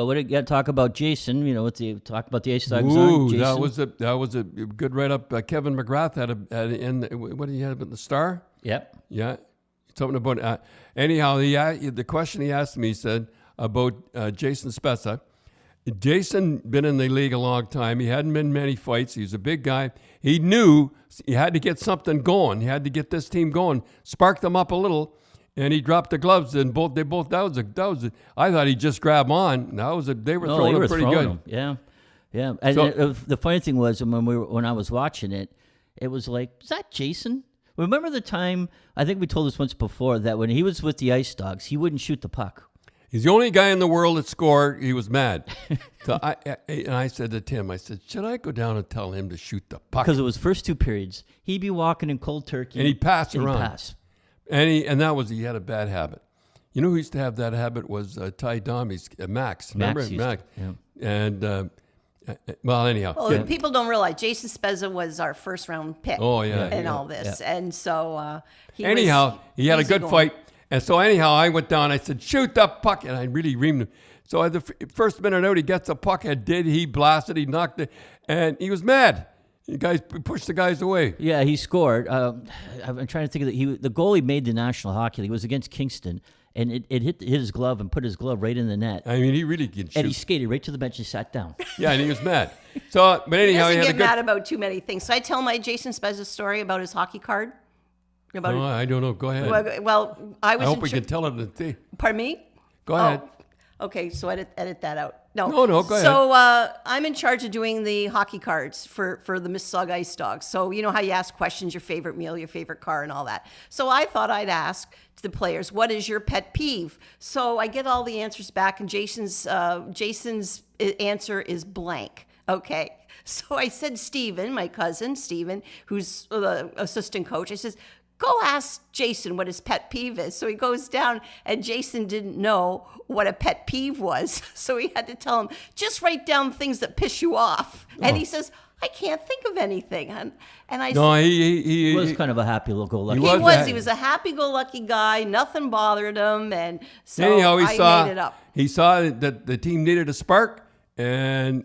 But what did you talk about Jason? Talk about the Ice Dogs Ooh, on Jason. that was a good write up. Kevin McGrath had what did he have in the Star? Yep. Yeah, something about. Anyhow, the question he asked me, he said about Jason Spezza. Jason been in the league a long time. He hadn't been in many fights. He was a big guy. He knew he had to get something going. He had to get this team going, spark them up a little, and he dropped the gloves. And I thought he just grabbed on. They were throwing him pretty good. Yeah. And the funny thing was when I was watching it, it was like, is that Jason? Remember the time? I think we told this once before that when he was with the Ice Dogs, he wouldn't shoot the puck. He's the only guy in the world that scored. He was mad. So I said to Tim, I said, should I go down and tell him to shoot the puck? Because it was first two periods. He'd be walking in cold turkey. And he'd pass around. He He had a bad habit. You know who used to have that habit was Ty Dommy's Max. Remember? Max. Yeah. And, anyhow. Well, people don't realize Jason Spezza was our first round pick. Oh, yeah. In all this. Yeah. And so he had a good fight. And so anyhow, I went down. I said, shoot the puck. And I really reamed him. So at the first minute out, he gets the puck. He blasted. He knocked it. And he was mad. You guys pushed the guys away. Yeah, he scored. I'm trying to think of the goal he made the National Hockey League was against Kingston. And it hit his glove and put his glove right in the net. I mean, he really could shoot. And he skated right to the bench and sat down. Yeah, and he was mad. So, but anyhow, he doesn't get mad about too many things. So I tell my Jason Spezza story about his hockey card. I don't know. Go ahead. Well, I Pardon me? Go ahead. Okay, so edit that out. No, go ahead. So I'm in charge of doing the hockey cards for the Mississauga Ice Dogs. So you know how you ask questions, your favorite meal, your favorite car, and all that. So I thought I'd ask to the players, what is your pet peeve? So I get all the answers back, and Jason's answer is blank. Okay. So I said, Steven, my cousin, Steven, who's the assistant coach, I says, go ask Jason what his pet peeve is. So he goes down, and Jason didn't know what a pet peeve was. So he had to tell him, just write down things that piss you off. Oh. And he says, I can't think of anything. And I said, he was kind of a happy-go-lucky. He was a happy-go-lucky guy. Nothing bothered him. And so anyhow, made it up. He saw that the team needed a spark. And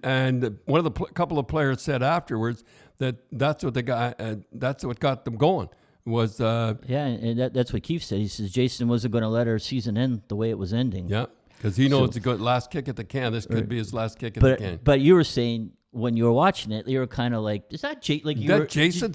one of the couple of players said afterwards that's what got them going. And that's what Keith said. He says Jason wasn't going to let our season end the way it was ending. Yeah, because he knows it's a good last kick at the can. This could be his last kick at the can. But you were saying when you were watching it, you were kind of like, "Is that Jason?" Jason